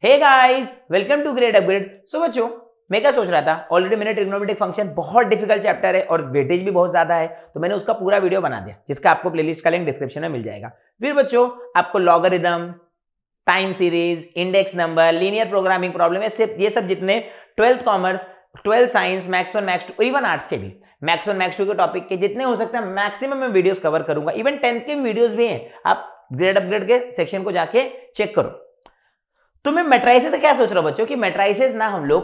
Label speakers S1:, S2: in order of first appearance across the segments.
S1: Hey guys, welcome to great upgrade. So बच्चों, मैं क्या सोच रहा था, ऑलरेडी मैंने ट्रिग्नोमेट्रिक फंक्शन बहुत डिफिकल्ट चैप्टर है और वेटेज भी बहुत ज्यादा है, तो मैंने उसका पूरा वीडियो बना दिया जिसका आपको प्लेलिस्ट का लिंक डिस्क्रिप्शन में मिल जाएगा। फिर बच्चों, आपको logarithm, time series, index number, linear programming problem, ये सब जितने 12th commerce, 12th science, maths 1, maths 2, even arts के भी मैथ्स 1, मैथ्स 2 के टॉपिक के जितने हो सकते हैं मैक्सिमम मैं वीडियोस कवर करूंगा। इवन 10th के वीडियोस भी हैं, आप ग्रेड अपग्रेड के सेक्शन को जाके चेक करो। तो मैं मैट्राइसेस क्या सोच रहा हूं बच्चों कि मैट्राइसेस ना हम लोग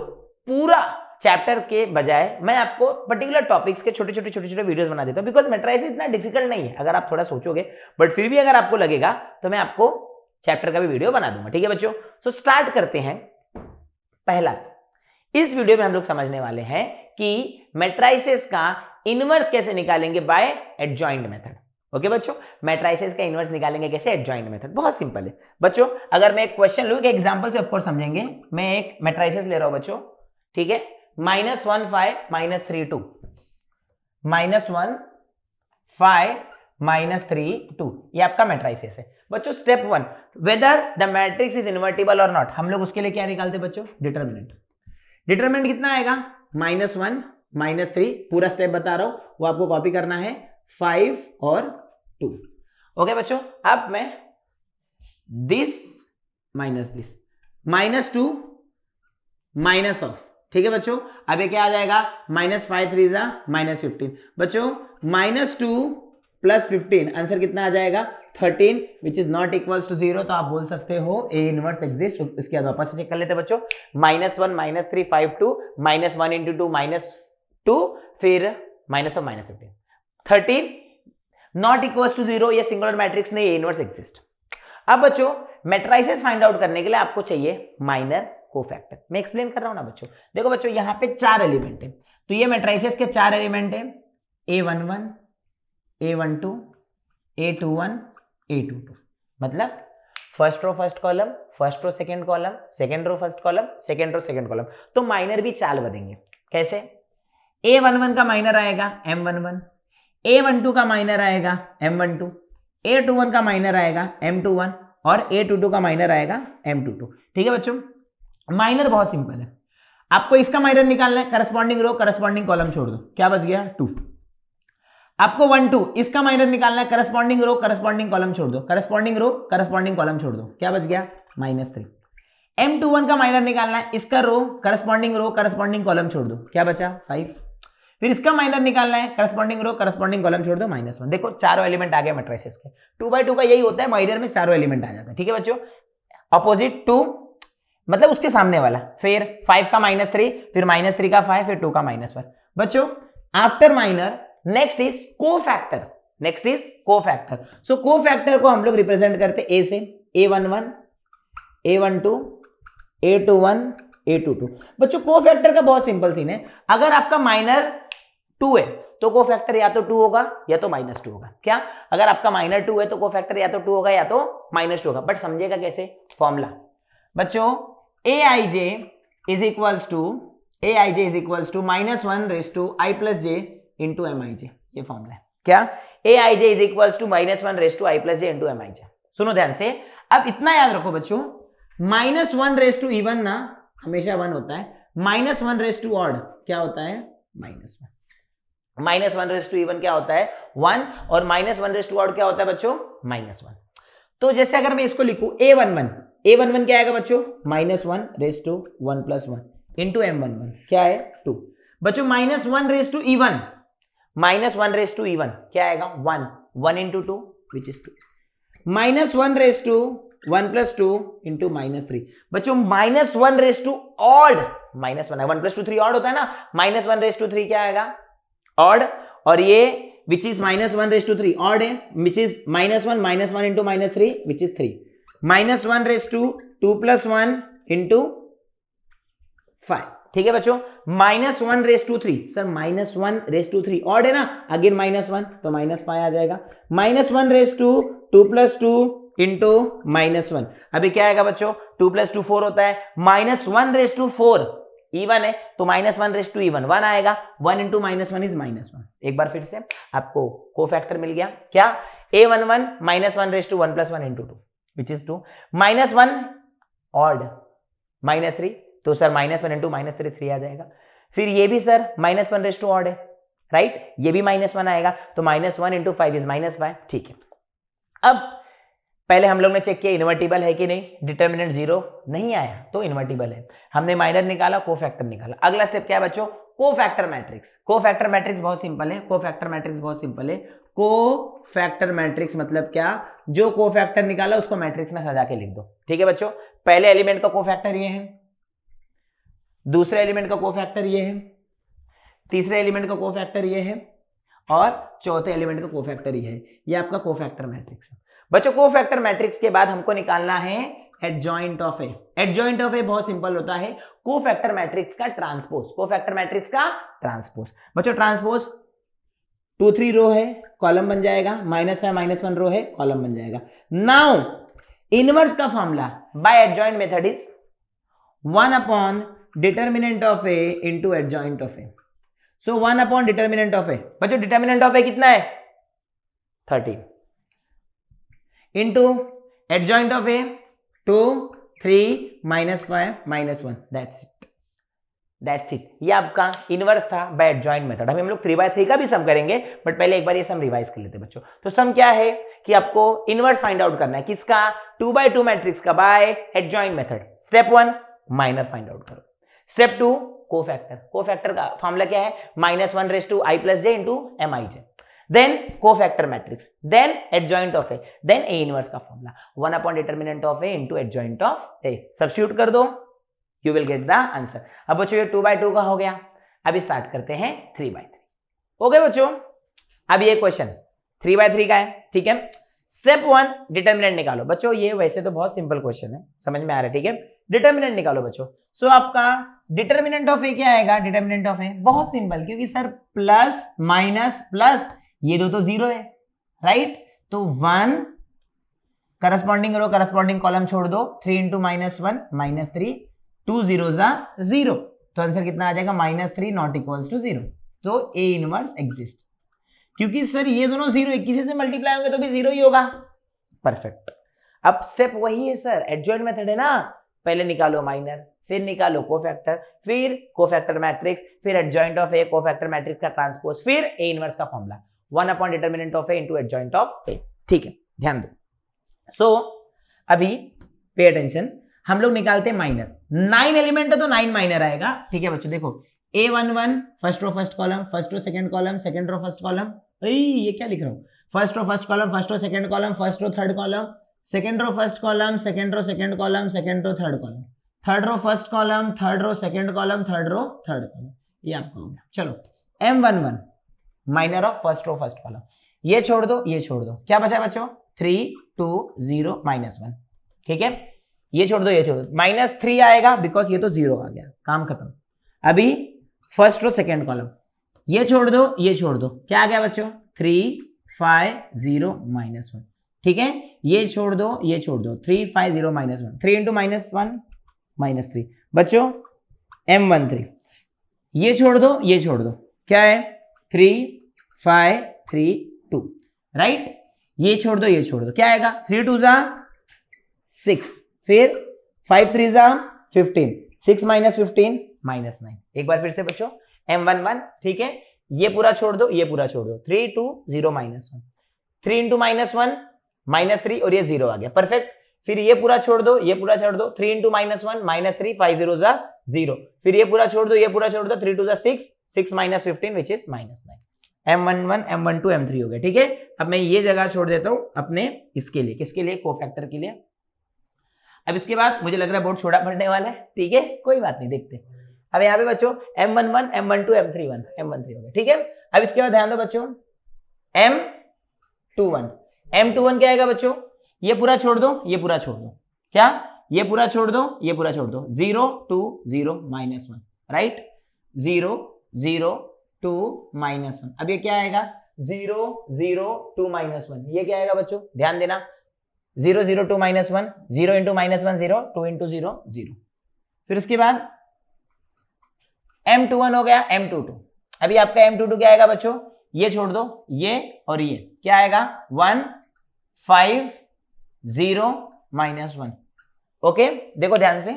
S1: पूरा चैप्टर के बजाय मैं आपको पर्टिकुलर टॉपिक्स के छोटे छोटे वीडियोस बना देता हूं, बिकॉज मैट्राइसेस इतना डिफिकल्ट नहीं है अगर आप थोड़ा सोचोगे, बट फिर भी अगर आपको लगेगा तो मैं आपको चैप्टर का भी वीडियो बना दूंगा। ठीक है बच्चों, तो स्टार्ट करते हैं। पहला, इस वीडियो में हम लोग समझने वाले हैं कि मैट्राइसेस का इनवर्स कैसे निकालेंगे बाय एडजॉइंट मेथड। ओके बच्चों, मैट्राइसेस का इनवर्स निकालेंगे कैसे? Adjoint method. बहुत सिंपल है बच्चों। अगर मैं एक क्वेश्चन लूं, एक एग्जांपल से ऑफकोर्स समझेंगे। मैं एक मैट्राइसेस ले रहा हूं बच्चों, ठीक है, -1 5 -3 2, -1 5 -3 2, ये आपका मैट्राइसेस है बच्चों। Step 1, whether the matrix is invertible और नॉट। हम लोग उसके लिए क्या निकालते बच्चों? डिटरमिनेंट। डिटरमिनेंट कितना आएगा? -1 -3, पूरा स्टेप बता रहा हूं, वो आपको कॉपी करना है, 5 और 2। ओके बच्चों, अब मैं दिस -2 माइनस ऑफ, ठीक है बच्चों। अब ये क्या आ जाएगा? -5 3 -15 बच्चों। -2 + 15 आंसर कितना आ जाएगा? 13, which is not equals to 0। तो आप बोल सकते हो ए इनवर्स एग्जिस्ट। इसके बाद वापस से चेक कर लेते हैं बच्चों। -1 -3 5 2, -1 × 2 -2, फिर -15 13 नॉट इक्वल्स टू 0। ये सिंगुलर मैट्रिक्स नहीं, ए इनवर्स एग्जिस्ट। अब बच्चों, मैट्राइसेस फाइंड आउट करने के लिए आपको चाहिए माइनर कोफैक्टर। मैं एक्सप्लेन कर रहा हूं ना बच्चों। देखो बच्चों, यहां पे 4 एलिमेंट है, तो ये मैट्राइसेस के 4 एलिमेंट है, A11, A12, A21, A22। मतलब first row first column, first row second column, second row first column, second row second column. तो माइनर भी 4 बनेंगे। कैसे? A11 का माइनर आएगा M11, A12 का माइनर आएगा M12, A21 का माइनर आएगा M21 और A22 का माइनर आएगा M22। ठीक है बच्चों, माइनर बहुत सिंपल है। आपको इसका माइनर निकालना है, करस्पॉन्डिंग रो करस्पॉन्डिंग कॉलम छोड़ दो, क्या बच गया? 2। आपको 1 2 इसका माइनर निकालना है, करस्पॉन्डिंग रो करस्पॉन्डिंग कॉलम छोड़ दो, करस्पॉन्डिंग रो करस्पॉन्डिंग कॉलम छोड़ दो, क्या बच गया? -3। M21 का माइनर निकालना है, इसका रो करस्पॉन्डिंग कॉलम छोड़ दो, क्या बचा? 5। फिर इसका माइनर निकालना है, करस्पॉन्डिंग रो करस्पॉन्डिंग कॉलम छोड़ दो, -1। देखो चारों एलिमेंट आ गए मैट्रिसेस के। 2/2 का यही होता है, माइनर में चारों एलिमेंट आ जाते हैं। ठीक है बच्चों, अपोजिट 2 मतलब उसके सामने वाला, फिर 5 का -3, फिर -3 का 5, फिर 2 का -1। बच्चों, after minor next is cofactor. So cofactor को हम लोग रिप्रेजेंट करते ए से, A11, A12, A21, A22। बच्चों, कोफैक्टर का बहुत सिंपल सीन है। अगर आपका माइनर 2 है तो कोफैक्टर या तो 2 होगा या तो -2 होगा। क्या? अगर आपका माइनर 2 है तो कोफैक्टर या तो 2 होगा या तो -2 होगा। बट समझिएगा कैसे? फॉर्मूला बच्चों, Aij is equals to -1 / j into Mij। ये फॉर्मूला है। क्या? Aij is equals to -1 / j into Mij। सुनो ध्यान से, अब इतना याद रखो बच्चों, -1 even ना हमेशा 1 होता है, -1 ऑड क्या होता है? -1 -1 even क्या होता है? 1, और -1 ऑड क्या होता है बच्चों? -1। तो जैसे अगर मैं इसको लिखूं A11 क्या आएगा बच्चों? -1 / 1 + 1 into M11 क्या है? 2। बच्चों, -1 even क्या आएगा? 1 × 2 which is 2, -1 + 2 into -3। बच्चों, -1 ऑड, -1 है, 1 + 2 3 ऑड होता है ना, -1 / 3 क्या आएगा? ऑड। और ये which is -1 / 3 ऑड है, which is -1 into -3 which is 3, -1 / 2 + 1 into 5। ठीक है बच्चों, -1 / 3, सर -1 / 3 ऑड है ना, अगेन -1 तो -5 आ जाएगा, -1 / 2 + 2 into -1। अभी क्या आएगा बच्चों? 2 + 2 4 होता है, -1 / 4 इवन है तो -1 / even 1 आएगा, 1 into -1 is -1। एक बार फिर से आपको कोफैक्टर मिल गया। क्या? A11 -1 / 1 + 1 into 2 which is 2, -1 odd
S2: -3, तो सर -1 इंटू -3 3 आ जाएगा। फिर ये भी सर -1 रेज़ टू ऑड है, राइट, ये भी -1 आएगा, तो -1 इंटू 5 इज -5, ठीक है। अब पहले हम लोग ने चेक किया इन्वर्टिबल है कि नहीं, डिटर्मिनेंट 0 नहीं आया तो इन्वर्टिबल है। हमने माइनर निकाला, कोफैक्टर निकाला। अगला स्टेप क्या है बच्चों, कोफैक्टर मैट्रिक्स। कोफैक्टर मैट्रिक्स बहुत सिंपल है, कोफैक्टर मैट्रिक्स बहुत सिंपल है। कोफैक्टर मैट्रिक्स मतलब क्या, जो कोफैक्टर निकाला उसको मैट्रिक्स में सजा के लिख दो, ठीक है बच्चों। पहले एलिमेंट का कोफैक्टर ये है, दूसरे एलिमेंट का कोफैक्टर ये है, तीसरे एलिमेंट का कोफैक्टर ये है, और चौथे एलिमेंट का कोफैक्टर ये है। ये आपका कोफैक्टर मैट्रिक्स है बच्चों। कोफैक्टर मैट्रिक्स के बाद हमको निकालना है adjoint of A. Adjoint of A बहुत सिंपल होता है, कोफैक्टर मैट्रिक्स का ट्रांसपोज, कोफैक्टर मैट्रिक्स का ट्रांसपोज। बच्चों ट्रांसपोज 2 3 रो है, कॉलम बन जाएगा, -5 -1 रो है, कॉलम बन जाएगा। नाउ इनवर्स का formula by adjoint method is 1 upon determinant of A into adjoint of A. So 1 upon determinant of A, बच्चों डिटर्मिनेंट ऑफ ए कितना है 13, into adjoint of A 2 3 -5 -1, that's it. ये आपका इनवर्स था bye adjoint method. अभी हम लोग 3/3 का भी सम करेंगे, बट पहले एक बार ये सम रिवाइज कर लेते हैं बच्चों। तो सम क्या है कि आपको इनवर्स फाइंड आउट करना है, किसका, 2/2 मैट्रिक्स का by adjoint method. Step 1 minor find out करो, स्टेप 2 कोफैक्टर। कोफैक्टर का फॉर्मूला क्या है, -1 raise to i plus j into mij, then cofactor matrix, then adjoint of A, then A inverse का formula 1 upon determinant of A into adjoint of A. Substitute कर दो, you will get the answer. अब बच्चों ये 2/2 का हो गया। अभी स्टार्ट करते हैं 3/3। ओके बच्चों, अब ये क्वेश्चन 3/3 का है, ठीक है। स्टेप 1 डिटर्मिनेंट निकालो। बच्चों ये वैसे तो बहुत सिंपल क्वेश्चन है, समझ में आ रहा है, ठीक है। डिटर्मिनेंट निकालो बच्चों। सो आपका डिटर्मिनेंट ऑफ ए क्या आएगा, डिटर्मिनेंट ऑफ ए बहुत सिंपल, क्योंकि सर प्लस माइनस प्लस ये दो तो 0 है, राइट। तो 1 करस्पॉन्डिंग रो करस्पॉन्डिंग कॉलम छोड़ दो, 3 इंटू -1 -3, 2 0 0, तो आंसर कितना आ जाएगा -3 नॉट इक्वल्स टू 0। तो ए इनवर्स एग्जिस्ट, क्योंकि सर ये दोनों 0 है, किसी से मल्टीप्लाई होंगे तो भी 0 ही होगा। परफेक्ट। अब स्टेप वही है सर, एडजॉइंट मेथड है ना, पहले निकालो माइनर, फिर निकालो कोफैक्टर, फिर कोफैक्टर मैट्रिक्स, फिर adjoint of A, cofactor matrix का ट्रांसपोज, फिर ए इनवर्स का formula 1 upon determinant of A into adjoint of A, ठीक है, ध्यान दो। सो अभी पे अटेंशन, हम लोग निकालते हैं माइनर। 9 एलिमेंट है तो 9 माइनर आएगा, ठीक है बच्चों। देखो A11 first row first column, first row second column, second row first column, ये क्या लिख रहा हूँ, first row first column, first row second column, first row third column, second row first column, second row second column, second row third column, third row first column, third row second column, third row third column, ये आपका हो गया। चलो M11 minor of first row first column, ये छोड़ दो, ये छोड़ दो, क्या बचा बच्चों 3 2 0 -1, ठीक है। ये छोड़ दो, ये छोड़ दो, -3 आएगा बिकॉज ये तो 0 आ गया, काम खत्म। अभी फर्स्ट रो सेकंड कॉलम, ये छोड़ दो, ये छोड़ दो, क्या आ गया बच्चों 3 5 0 -1, ठीक है। ये छोड़ दो, ये छोड़ दो, 3 5 0 -1, 3 इंटू -1 -3 बच्चों M13, ये छोड़ दो, ये छोड़ दो, क्या है 3 5 3 2, राइट। ये छोड़ दो, ये छोड़ दो, क्या आएगा 3 2 6, फिर 5 3 15, 6 -15 -9। एक बार फिर से बच्चों M11, ठीक है। ये पूरा छोड़ दो, ये पूरा छोड़ दो, 3 2 0 -1, 3 इंटू -1 -3 और ये 0 आ गया, परफेक्ट। फिर ये पूरा छोड़ दो, ये पूरा छोड़ दो, 3 इंटू -1 -3 5 0 0, फिर ये पूरा छोड़ दो, ये पूरा छोड़ दो, 3 2 6 6 -15 which is -9। M11 M12 M3 हो गया, ठीक है। अब मैं ये जगह छोड़ देता हूं अपने इसके लिए, किसके लिए, कोफैक्टर के लिए। अब इसके बाद मुझे लग रहा है बोर्ड छोटा पड़ने वाला है, ठीक है, कोई बात नहीं, देखते। अब यहाँ पे बच्चों M11 M12 M31 M13 हो गया, ठीक है। अब इसके बाद ध्यान दो बच्चों M21, M21 क्या आएगा बच्चों, ये पूरा छोड़ दो, ये पूरा छोड़ दो, क्या, ये पूरा छोड़ दो, ये पूरा छोड़ दो, 0 2 0 -1, राइट, 0 0 2 -1। अब ये क्या आएगा 0 0 2 -1, ये क्या आएगा बच्चों, ध्यान देना, 0 0 2 -1, 0 इंटू -1 0, 2 इंटू 0 0। फिर उसके बाद M21 हो गया, M22। अभी आपका M22 क्या आएगा बच्चों, ये छोड़ दो, ये और ये, क्या आएगा 1 5 0 -1। ओके देखो ध्यान से,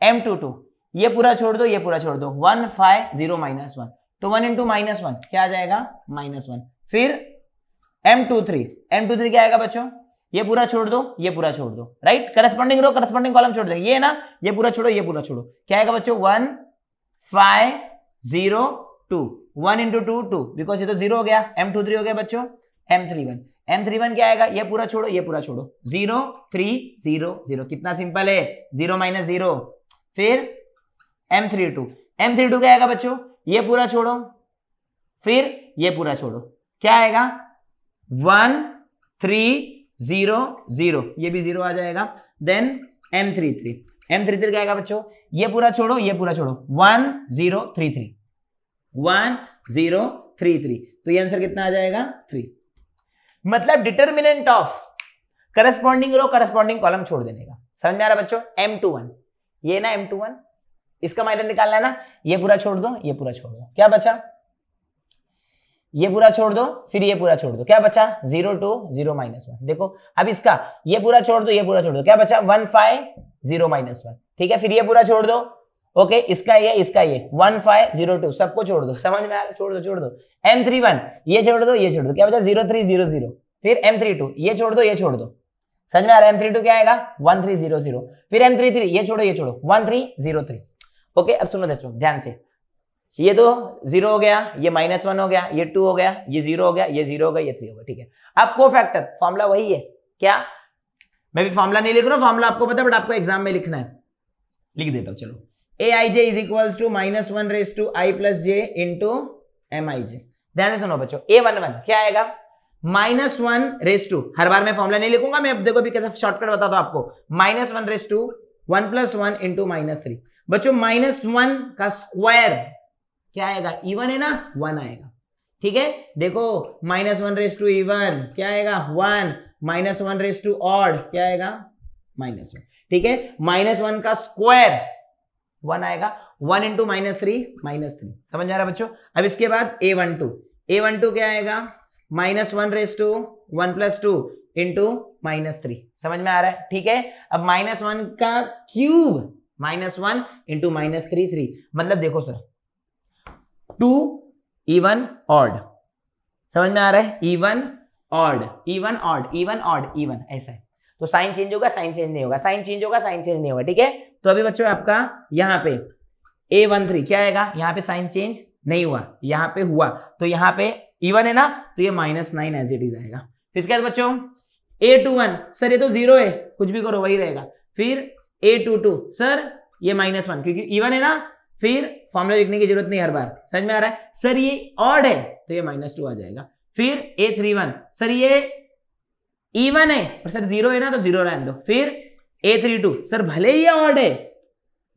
S2: m22 ये पूरा छोड़ दो, ये पूरा छोड़ दो, 1 5 0 -1 तो 1 इंटू -1 क्या आ जाएगा -1। फिर m23 क्या आएगा बच्चों, ये पूरा छोड़ दो, ये पूरा छोड़ दो, right. Corresponding row corresponding column छोड़ दो, ये ना, ये पूरा छोड़ो, ये पूरा छोड़ो, क्या आएगा बच्चों 1 5 0 2 1 इंटू 2 2 बिकॉज ये तो 0 हो गया, m23 हो गया बच्चों, m31 क्या आएगा, ये पूरा छोड़ो, ये पूरा छोड़ो, 0 3 0 0 कितना सिंपल है, 0 -0। फिर m32 क्या आएगा बच्चों, ये पूरा छोड़ो, फिर ये पूरा छोड़ो, क्या आएगा 1 3 0 0 ये भी 0 आ जाएगा। देन m33 क्या आएगा बच्चों, ये पूरा छोड़ो, ये पूरा छोड़ो, 1 0 3 3 1 0 3 3 तो ये आंसर कितना आ जाएगा 3। मतलब determinant of corresponding row corresponding column छोड़ देने का, समझ में आ रहा बच्चों। m21 ये ना m21 इसका माइनस निकालना है ना, ये पूरा छोड़ दो, ये पूरा छोड़ दो, क्या बचा, ये पूरा छोड़ दो, फिर ये पूरा छोड़ दो, क्या बचा 0 2 0 -1। देखो अब इसका ये पूरा छोड़ दो, ये पूरा छोड़ दो, क्या बचा 1 5 0 -1, ठीक है। फिर ये पूरा छोड़ दो, ओके, इसका ये 1 5 0 2 सबको छोड़ दो, समझ में आ रहा, छोड़ दो। m31 ये छोड़ दो, ये छोड़ दो, क्या बचा 0 3 0 0। फिर m32 ये छोड़ दो, ये छोड़ दो, समझ में आ रहा है। m32 क्या आएगा 1 3 0 0। फिर m33 ये छोड़ो, ये छोड़ो, 1 3 0 3। ओके, अब सुनो बच्चों ध्यान से, ये तो 0 हो गया, ये -1 हो गया, ये 2 हो गया, ये 0 हो गया, ये 0 हो गया, ये 3 हो गया, ठीक है। अब कोफैक्टर फॉर्मूला वही है क्या, मैं भी फॉर्मूला नहीं लिख रहा हूं, फॉर्मूला आपको पता है बट आपको एग्जाम में लिखना है, लिख देता हूं चलो। aij is equals to -1 raise to i plus j into mij। ध्यान से सुनो बच्चों, a11 क्या आएगा -1 रेज टू, हर बार मैं फॉर्मूला नहीं लिखूंगा, मैं अब देखो भी कैसे शॉर्टकट बताता हूं आपको, -1 रेज टू 1 + 1 इंटू -3। बच्चों -1 का स्क्वायर क्या आएगा, इवन है ना 1 आएगा, ठीक है। देखो -1 रेज टू इवन क्या आएगा 1, -1 रेज टू ऑड क्या आएगा -1, ठीक है। -1 का स्क्वायर 1 आएगा, 1 इंटू -3 -3, समझ में आ रहा बच्चों। अब इसके बाद a12 क्या आएगा -1 रेज टू 1 + 2 इंटू -3, समझ में आ रहा है, ठीक है। अब -1 का क्यूब -1 इंटू -3 3, मतलब देखो सर 2 इवन ऑड, समझ में आ रहा है, इवन ऑड ऐसा है, तो साइन चेंज होगा, साइन चेंज नहीं होगा, साइन चेंज होगा, साइन चेंज नहीं होगा, ठीक है। तो अभी बच्चों आपका यहाँ पे a13 क्या आएगा, यहाँ पे साइन चेंज नहीं हुआ, यहाँ पे हुआ, तो यहाँ पे इवन है ना, तो ये -9 एज इट इज आएगा। फिर इसके बाद बच्चों a21 सर ये तो 0 है, कुछ भी करो वही रहेगा। फिर a22 सर ये -1 क्योंकि इवन है ना, फिर फॉर्मूला लिखने की जरूरत नहीं हर बार, समझ में आ रहा है। सर ये ऑड है तो ये -2 आ जाएगा। फिर a31 सर ये इवन है पर सर 0 है ना, तो 0 रहने दो। फिर a32 सर भले ही ऑड है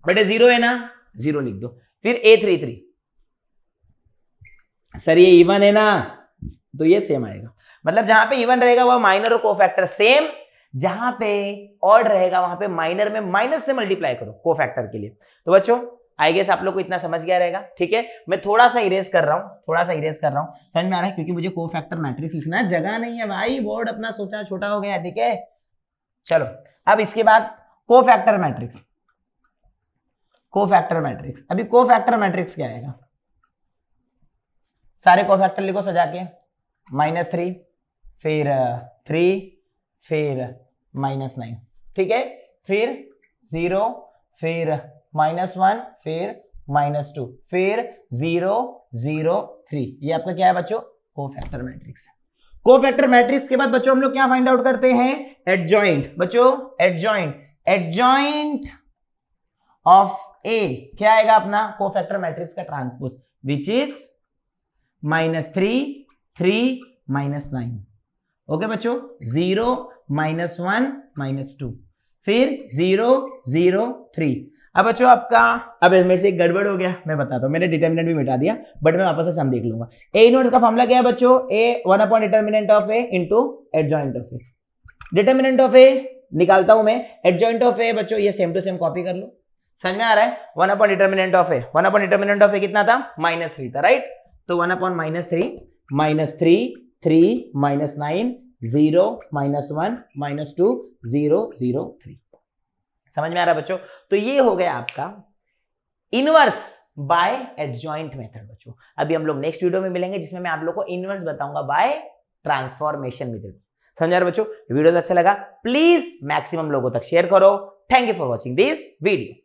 S2: बट 0 है ना, 0 लिख दो। फिर a33 सर ये इवन है ना, तो ये सेम आएगा। मतलब जहां पे इवन रहेगा वह माइनर और कोफैक्टर सेम, जहां पे ऑड रहेगा वहां पे माइनर में माइनस से मल्टीप्लाई करो कोफैक्टर के लिए। तो बच्चों आई गेस आप लोग को इतना समझ गया रहेगा, ठीक है। मैं थोड़ा सा इरेज कर रहा हूं, समझ में आ रहा है, क्योंकि मुझे कोफैक्टर मैट्रिक्स लिखना है, जगह नहीं है भाई, बोर्ड अपना सोचा छोटा हो गया, ठीक है। चलो अब इसके बाद कोफैक्टर मैट्रिक्स, अभी कोफैक्टर मैट्रिक्स क्या आएगा, सारे कोफैक्टर लिखो सजा के, -3 फिर 3 फिर -9, ठीक है। फिर 0 फिर -1 फिर -2 फिर 0 0 3, ये आपका क्या है बच्चों कोफैक्टर मैट्रिक्स। कोफैक्टर मैट्रिक्स के बाद बच्चों हम लोग क्या फाइंड आउट करते हैं, एडजॉइंट। बच्चों एडजॉइंट ऑफ ए क्या आएगा अपना कोफैक्टर मैट्रिक्स का ट्रांसपोज, विच इज -3 3 -9। ओके बच्चों, 0 -1 -2 फिर 0 0 3। अब बच्चों आपका, अब मेरे से एक गड़बड़ हो गया, मैं बताता हूं, मैंने डिटर्मिनेंट भी मिटा दिया बट मैं वापस से सम देख लूंगा। ए इनवर्स का फॉर्मूला क्या है बच्चों, A 1 determinant of A into adjoint of A. Determinant of A निकालता हूं मैं, एडजॉइंट ऑफ ए बच्चों ये सेम टू सेम कॉपी कर लो, समझ में आ रहा है। 1 determinant of A, 1 determinant of A कितना था -3 था, राइट। तो 1 -3 -3 3 -9 0 -1 -2 0 0 3, समझ में आ रहा है बच्चों? तो ये हो गया आपका इनवर्स बाय एडजॉइंट मेथड बच्चों। अभी हम लोग नेक्स्ट वीडियो में मिलेंगे जिसमें मैं आप लोग को इनवर्स बताऊंगा बाय ट्रांसफॉर्मेशन मेथड। समझ रहे बच्चों? वीडियो अच्छा लगा प्लीज मैक्सिमम लोगों तक शेयर करो। Thank you for watching this video.